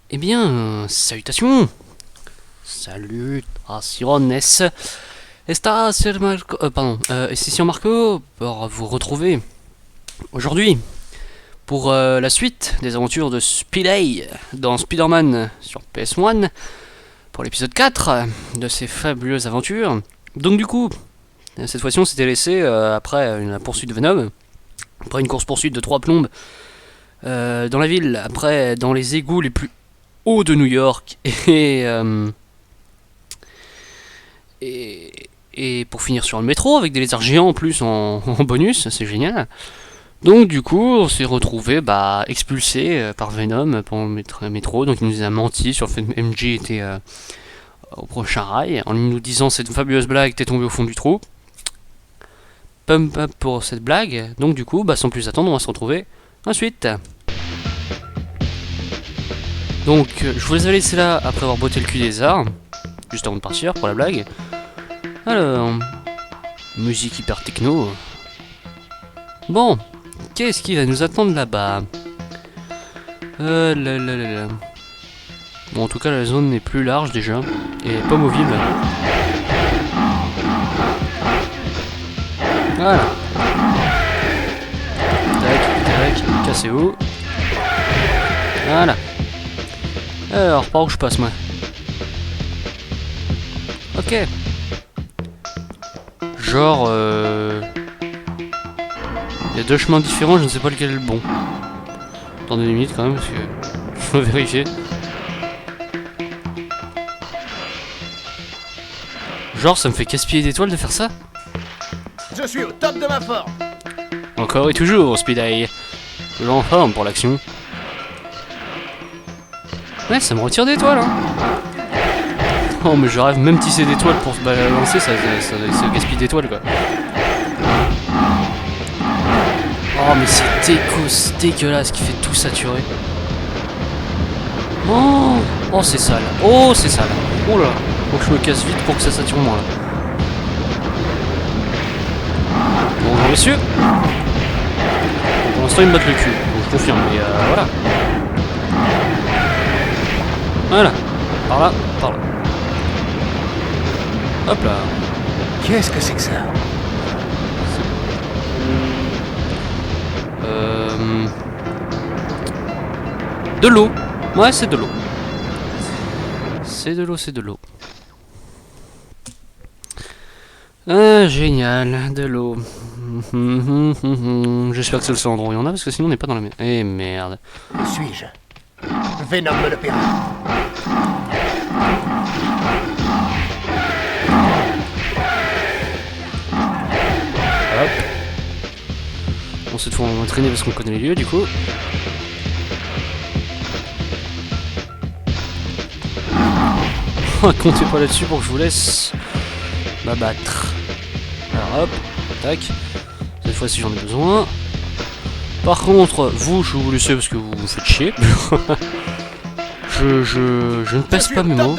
Eh bien, salutations. Salutaciones. Ici Marco pour vous retrouver aujourd'hui pour la suite des aventures de Spidey dans Spider-Man sur PS1 pour l'épisode 4 de ces fabuleuses aventures. Donc du coup, cette fois-ci on s'était laissé après la poursuite de Venom, après une course-poursuite de 3 plombes dans la ville, après dans les égouts les plus hauts de New York et pour finir sur le métro avec des lézards géants en plus en bonus, c'est génial. Donc du coup on s'est retrouvé expulsé par Venom pendant le métro, donc il nous a menti sur le fait que MJ était au prochain rail en nous disant cette fabuleuse blague t'es tombé au fond du trou. Pump up pour cette blague, donc du coup sans plus attendre on va se retrouver ensuite. Donc je vous les ai laissés là après avoir botté le cul des arts, juste avant de partir pour la blague. Alors, musique hyper techno. Bon, qu'est-ce qui va nous attendre là-bas? Bon, en tout cas la zone est plus large déjà, et pas movible. Voilà. Tac, cassez-vous. Voilà. Alors, par où je passe moi? Ok. Genre, il y a deux chemins différents, je ne sais pas lequel est le bon. Attendez une minute quand même, parce que je dois vérifier. Genre, ça me fait casse-pied d'étoiles de faire ça? Je suis au top de ma forme. Encore et toujours, Spidey. Toujours en forme pour l'action. Ouais, ça me retire d'étoiles, hein. Oh, mais je rêve même tisser d'étoiles pour se balancer, ça gaspille d'étoiles, quoi. Oh, mais c'est dégueulasse qui fait tout saturer. Oh, c'est sale. Oh, c'est sale. Oh là. Faut que je me casse vite pour que ça sature moins, là. Bonjour, messieurs. Bon, pour l'instant, ils me battent le cul. Donc, je confirme, mais voilà. Voilà. Par là, par là. Hop là. Qu'est-ce que c'est que ça? De l'eau. Ouais, c'est de l'eau. C'est de l'eau, c'est de l'eau. Ah, génial, de l'eau. J'espère que c'est le seul endroit où il y en a, parce que sinon on n'est pas dans la mer. Eh merde. Où suis-je? Venom me le paiera. Hop. Bon, cette fois on va traîner parce qu'on connaît les lieux, du coup. Comptez pas là-dessus pour que je vous laisse m'abattre. Alors hop, tac. Cette fois-ci j'en ai besoin. Par contre, vous, je vous laisse parce que vous me faites chier. je ne pèse pas mes mots.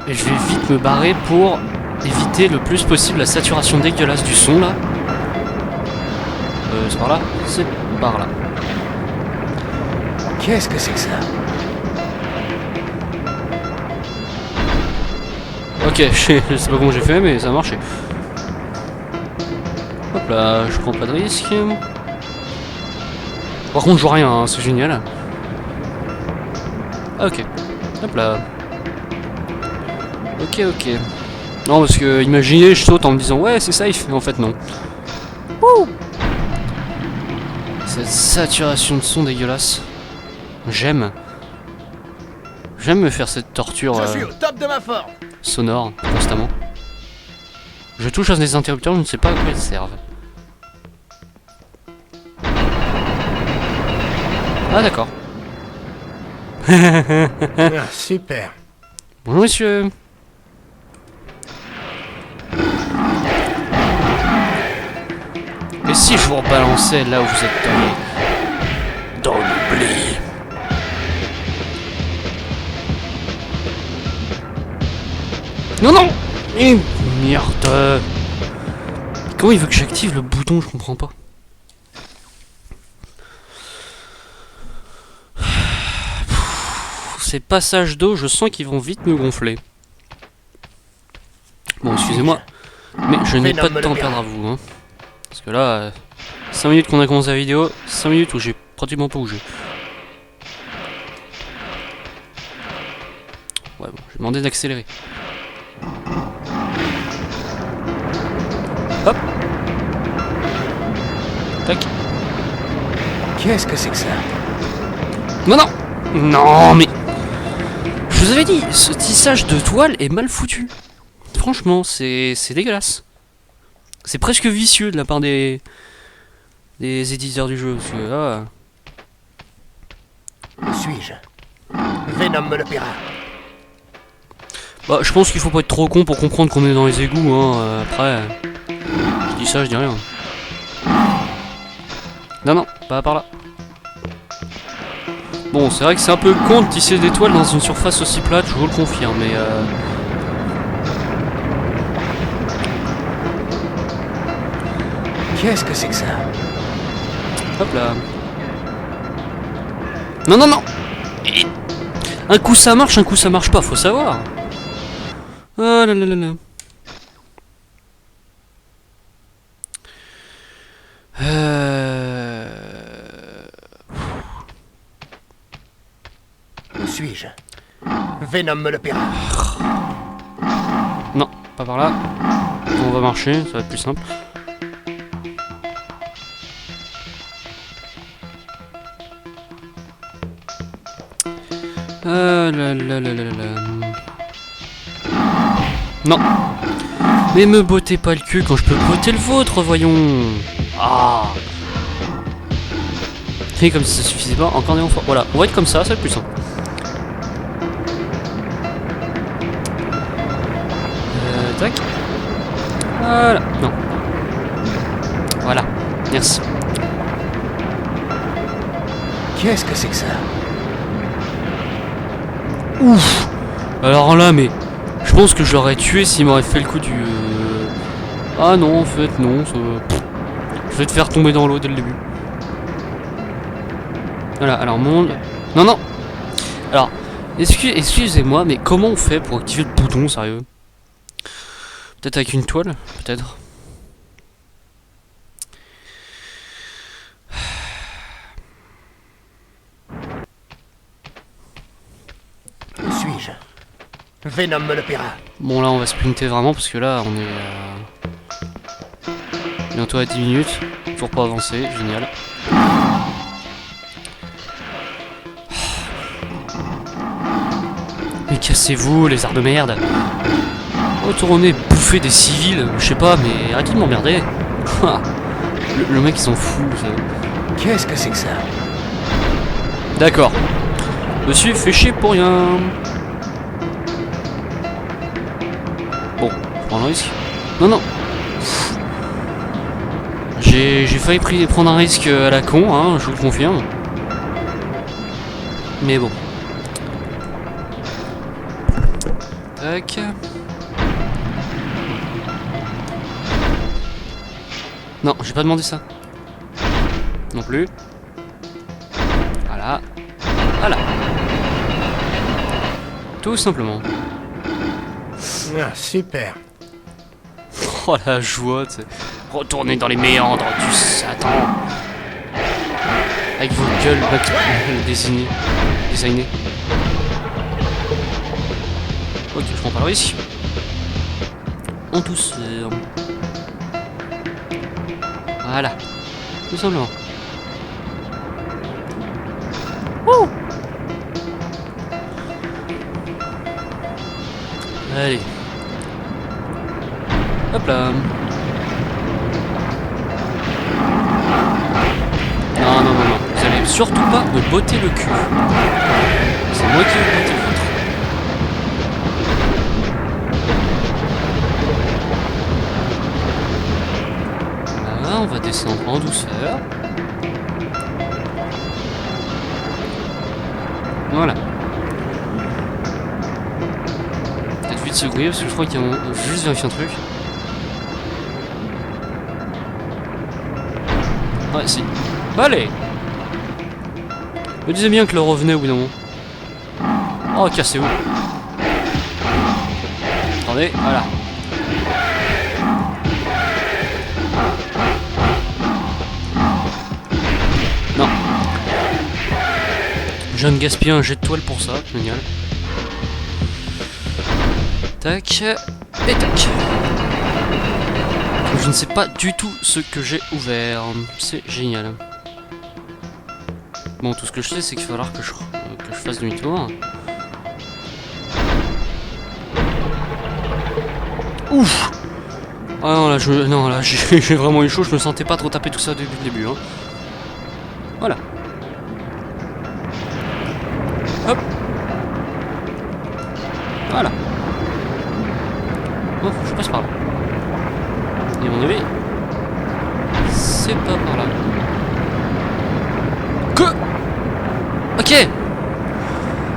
Et je vais vite me barrer pour éviter le plus possible la saturation dégueulasse du son là. C'est par là? C'est par là. Qu'est-ce que c'est que ça? Ok, je sais pas comment j'ai fait, mais ça a marché. Hop là, je prends pas de risque. Par contre, je vois rien, hein, c'est génial. Ok, hop là. Ok. Non, parce que imaginez, je saute en me disant ouais, c'est safe, mais en fait, non. Wouh! Cette saturation de son dégueulasse. J'aime me faire cette torture. Je suis au top de ma forme. Sonore, constamment. Je touche à des interrupteurs, je ne sais pas à quoi ils servent. Ah d'accord. Ah, super. Bonjour monsieur. Et si je vous rebalançais là où vous êtes tombé? Dans l'oubli. Non. Et merde. Comment il veut que j'active le bouton? Je comprends pas. ces passages d'eau, je sens qu'ils vont vite me gonfler. Bon, excusez-moi, mais je n'ai pas de temps à perdre à vous. Hein. Parce que là, 5 minutes qu'on a commencé la vidéo, 5 minutes où j'ai pratiquement pas bougé. Ouais, bon, je vais demander d'accélérer. Hop. Tac. Qu'est-ce que c'est que ça? Non, non. Non, mais... Je vous avais dit, ce tissage de toile est mal foutu. Franchement, c'est dégueulasse. C'est presque vicieux de la part des éditeurs du jeu. Parce que là... Où suis-je? Venom le pirate. Bah, je pense qu'il faut pas être trop con pour comprendre qu'on est dans les égouts. Hein. Après, je dis ça, je dis rien. Non, non, pas par là. Bon, c'est vrai que c'est un peu con de tisser des toiles dans une surface aussi plate, je vous le confirme, mais Qu'est-ce que c'est que ça? hop là. Non, non, non. Et... Un coup ça marche, un coup ça marche pas, faut savoir. Oh là là là là. Où suis-je? Venom le pirate. Non, pas par là. On va marcher, ça va être plus simple. Là, là, là, là, là. Non. Mais me bottez pas le cul quand je peux botter le vôtre, voyons. Ah. Et comme si ça suffisait pas, encore des fois. Voilà, on va être comme ça, c'est le plus simple. Tac. Voilà. Non. Voilà. Merci. Qu'est-ce que c'est que ça? Ouf. Alors là, mais... Je pense que je l'aurais tué s'il m'aurait fait le coup du... Ah non, en fait, non. Ça... Je vais te faire tomber dans l'eau dès le début. Voilà, alors monde... Non, non. Alors, excusez-moi, mais comment on fait pour activer le bouton, sérieux? Peut-être avec une toile? Peut-être. Où suis-je? Venom le pirate. Bon, là, on va sprinter vraiment, parce que là, on est... bientôt à 10 minutes. Toujours pas avancé, génial. Mais cassez-vous, les arts de merde. Retournez bouffer des civils, je sais pas, mais arrêtez de m'emmerder. le mec, il s'en fout. Qu'est-ce que c'est que ça? D'accord. Monsieur fait chier pour rien. Bon, je prends le risque. Non, non. J'ai failli prendre un risque à la con, hein, je vous le confirme. Mais bon. Tac. Non, j'ai pas demandé ça. Non plus. Voilà. Voilà. Tout simplement. Ah, super. Oh la joie, tu sais. Retournez dans les méandres du Satan. Avec vos gueules dessinées. Ok, je prends pas le risque. En douceur. Voilà. Tout simplement. Wouh! Allez. Hop là. Non, non, non, non. Vous allez surtout pas me botter le cul. C'est moi qui vais botter le vôtre. Là, on va descendre en douceur. Voilà. Peut-être vite se grouiller parce que je crois qu'il y a un... Je vais juste vérifier un truc. Ouais, si. Allez! Je me disais bien que le revenait au bout d'un moment. Oh, cassez-vous. Attendez, voilà. Non. Je viens de gaspiller un jet de toile pour ça, génial. Tac, et tac. Je ne sais pas du tout ce que j'ai ouvert. C'est génial. Bon, tout ce que je sais, c'est qu'il va falloir que je fasse demi-tour. Ouf! Ah non, là, j'ai vraiment eu chaud. Je me sentais pas trop taper tout ça depuis le début. Hein. Voilà. Hop. Voilà. Oh, je passe par là. Et à mon avis, c'est pas par là. Que... Ok.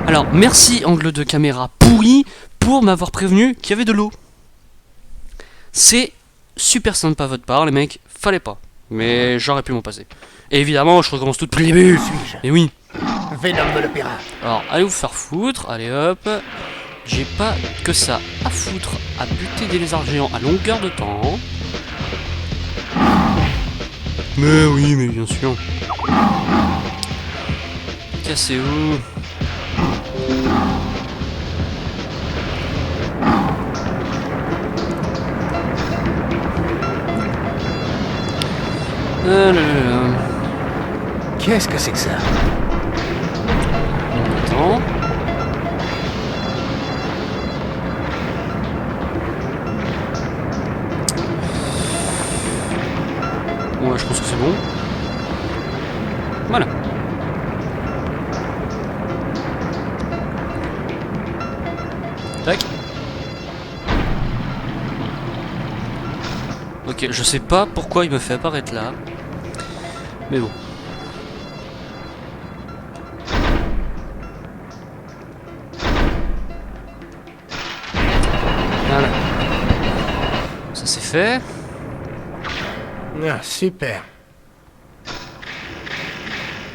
Alors, merci angle de caméra pourri pour m'avoir prévenu qu'il y avait de l'eau. C'est super sympa de votre part, les mecs. Fallait pas. Mais j'aurais pu m'en passer. Et évidemment, je recommence tout depuis le début. Et oui. Venom le pirate. Alors, allez vous faire foutre. Allez hop. J'ai pas que ça à foutre à buter des lézards géants à longueur de temps. Mais oui, mais bien sûr. Cassez-vous. Ah là là là. Qu'est-ce que c'est que ça? Attends. Ouais, je pense que c'est bon. Voilà. Tac. Ok, je sais pas pourquoi il me fait apparaître là. Mais bon. Voilà. Ça c'est fait. Ah, super.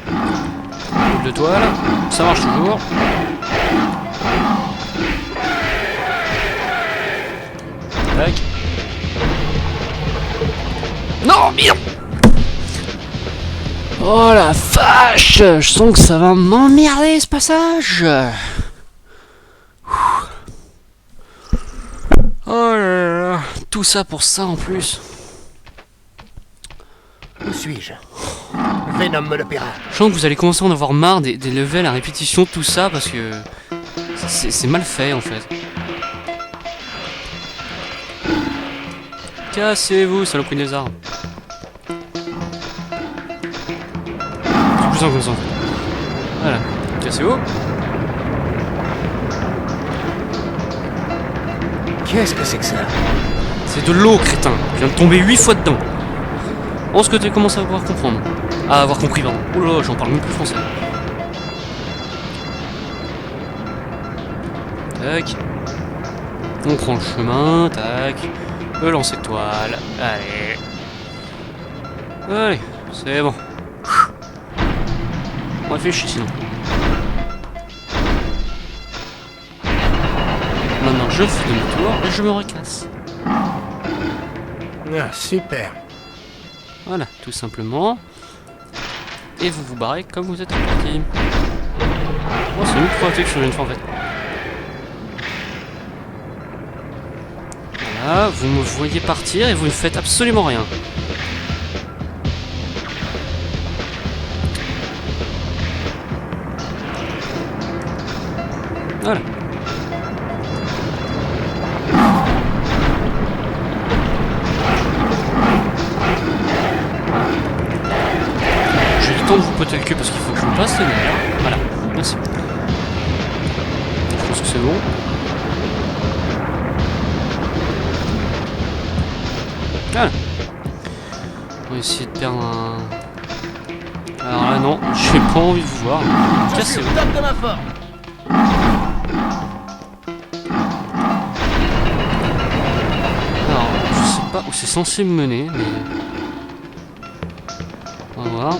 Coupe de toile. Ça marche toujours. Tac. Non, merde. Oh la vache! Je sens que ça va m'emmerder ce passage! Oh là là! Tout ça pour ça en plus! Où suis-je? Venom le pirate. Je sens que vous allez commencer à en avoir marre des levels à répétition, tout ça, parce que c'est mal fait en fait. Cassez-vous, saloperie des arbres! Comme ça. Voilà, cassez-vous. Qu'est-ce que c'est que ça? C'est de l'eau, crétin. Je viens de tomber 8 fois dedans. On ce que tu commences à pouvoir comprendre. À avoir compris, pardon. Oh là, j'en parle même plus français. Tac. On prend le chemin, tac. Le lancer de toile. Allez. Allez, c'est bon. On réfléchit sinon. Maintenant je fais demi-tour et je me recasse. Ah, super. Voilà, tout simplement. Et vous vous barrez comme vous êtes reparti. Oh, c'est une probabilité que je viens de faire en fait. Voilà, vous me voyez partir et vous ne faites absolument rien. Voilà. J'ai le temps de vous poter le cul parce qu'il faut que je me passe les nerfs. Voilà, merci. Je pense que c'est bon. Voilà. On va essayer de perdre un... Alors là non, j'ai pas envie de vous voir. Cassez-vous. Top de ma forme. Alors, je sais pas où c'est censé me mener, mais... On va voir.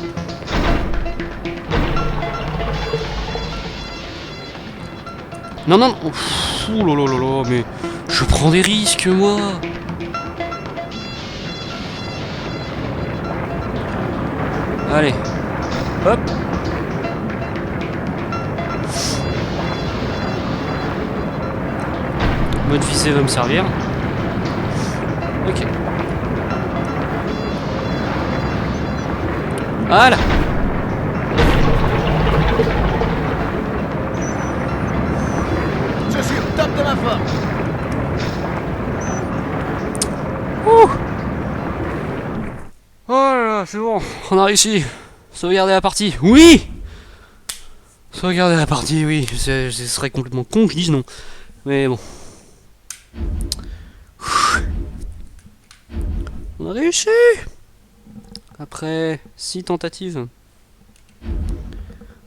Non, non, oh, pff, oh là là là là, mais je prends des risques, moi. Allez, hop. Mode visée va me servir. Ok. Voilà. Je suis au top de ma forme. Ouh. Oh là là, c'est bon, on a réussi. Sauvegarder la partie, oui. Sauvegarder la partie, oui. Ce serait complètement con que je dise non. Mais bon. On a réussi. Après 6 tentatives.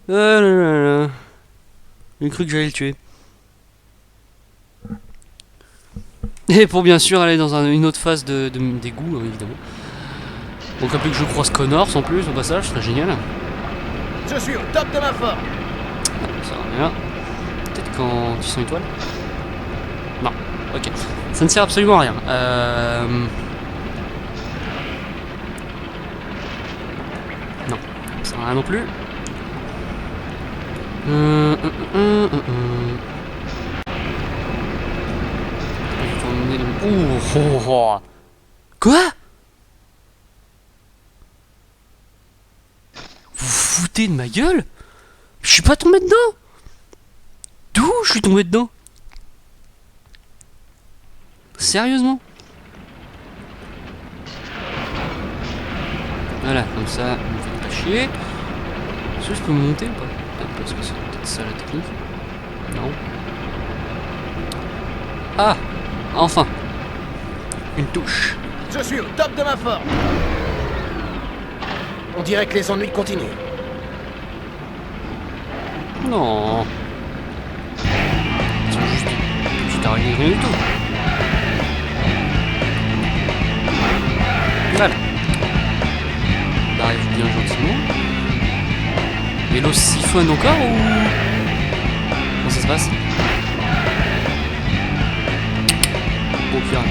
Ah là là là. J'ai cru que j'allais le tuer. Et pour bien sûr aller dans une autre phase d'égout, évidemment. Donc après que je croise Connors en plus au passage, ce serait génial. Je suis au top de ma forme. Ça va bien. Peut-être quand ils sont étoiles. Non, ok. Ça ne sert absolument à rien. Non, ça sert à rien non plus. Oh, oh, oh. Quoi? Vous vous foutez de ma gueule? Je suis pas tombé dedans. D'où je suis tombé dedans? Sérieusement? Voilà, comme ça, on me fait pas chier. Est-ce que je peux monter ou pas? Peut-être parce que c'est peut-être ça la technique. Non. Ah! Enfin! Une touche. Je suis au top de ma forme. On dirait que les ennuis continuent. Non. C'est juste une petite araignée, rien du tout. Voilà. On arrive bien gentiment. Et l'eau siphonne encore ou... Comment ça se passe? Bon, pire.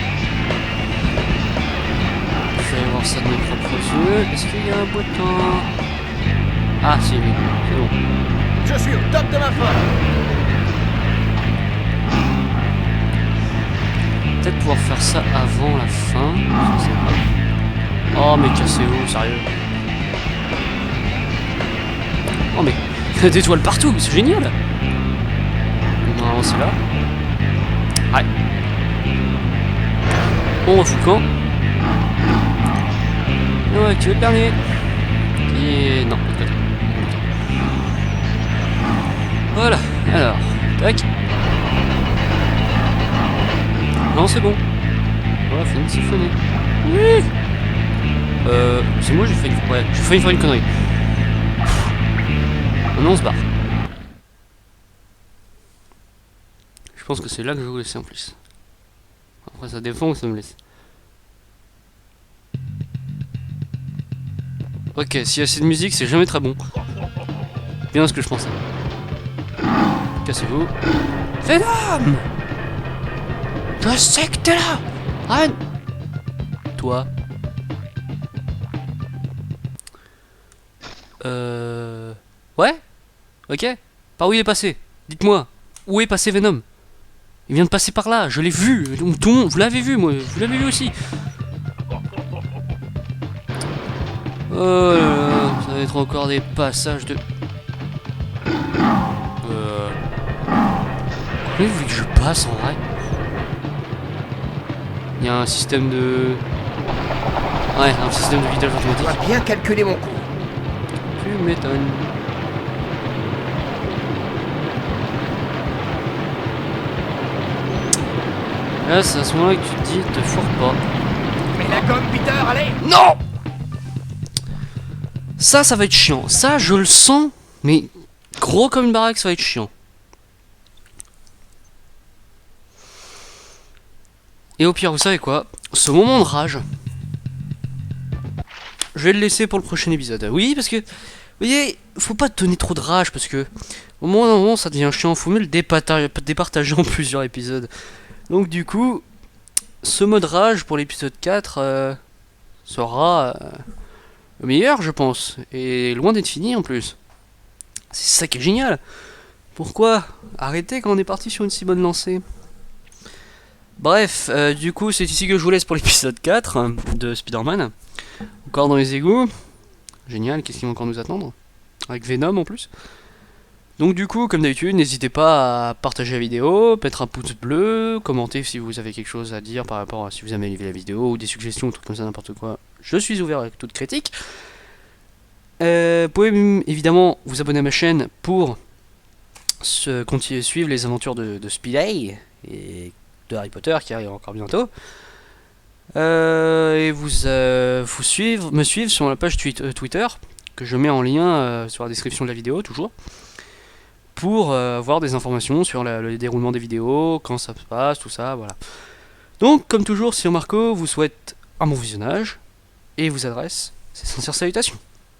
Je vais aller voir ça de mes propres yeux. Est-ce qu'il y a un bouton? Ah, si, oui. C'est bon. Je suis au top de ma forme. Peut-être pouvoir faire ça avant la fin. Je sais pas. Oh, mais cassez-vous, sérieux. Oh, mais il y a des étoiles partout, c'est génial. Non, c'est là. Ouais. On refout le camp. Ouais, tu veux le dernier. Et non, de côté. Voilà, alors, tac. Non, c'est bon. Voilà, fini de siphonner. Oui. C'est moi, j'ai failli faire une connerie. Maintenant, on se barre. Je pense que c'est là que je vais vous laisser en plus. Après, ça dépend où ça me laisse. Ok, s'il y a assez de musique, c'est jamais très bon. Bien ce que je pensais. Cassez-vous. Venom! Je sais que t'es là! Arrête! Toi. Ouais? Ok? Par où il est passé? Dites-moi. Où est passé Venom? Il vient de passer par là, je l'ai vu. Donc tout le monde, vous l'avez vu, moi. Vous l'avez vu aussi. Oh là là, ça va être encore des passages de... Vous voulez que je passe en vrai? Il y a un système de... Ouais, un système de vidage Je automatique. dois bien calculer mon coup. Tu m'étonnes. Là, c'est à ce moment-là que tu te dis, te foire pas. Mais la gomme, Peter, allez! Non! Ça va être chiant. Ça, je le sens, mais gros comme une baraque, ça va être chiant. Et au pire, vous savez quoi? Ce moment de rage, je vais le laisser pour le prochain épisode. Oui, parce que, vous voyez, faut pas donner trop de rage, parce que, Au moins, d'un moment, ça devient chiant. Faut mieux le départager en plusieurs épisodes. Donc, du coup, ce mode rage pour l'épisode 4 sera le meilleur, je pense. Et loin d'être fini en plus. C'est ça qui est génial. Pourquoi arrêter quand on est parti sur une si bonne lancée? Bref, du coup, c'est ici que je vous laisse pour l'épisode 4 de Spider-Man. Encore dans les égouts. Génial, qu'est-ce qui va encore nous attendre? Avec Venom en plus. Donc du coup, comme d'habitude, n'hésitez pas à partager la vidéo, mettre un pouce bleu, commenter si vous avez quelque chose à dire par rapport à si vous avez aimé la vidéo, ou des suggestions, ou trucs comme ça, n'importe quoi. Je suis ouvert avec toute critique. Vous pouvez évidemment vous abonner à ma chaîne pour continuer à suivre les aventures de Spidey et de Harry Potter qui arrive encore bientôt. Et me suivre sur la page Twitter que je mets en lien sur la description de la vidéo toujours pour voir des informations sur le déroulement des vidéos, quand ça se passe, tout ça, voilà. Donc comme toujours, Sir Marco vous souhaite un bon visionnage et vous adresse ses sincères salutations.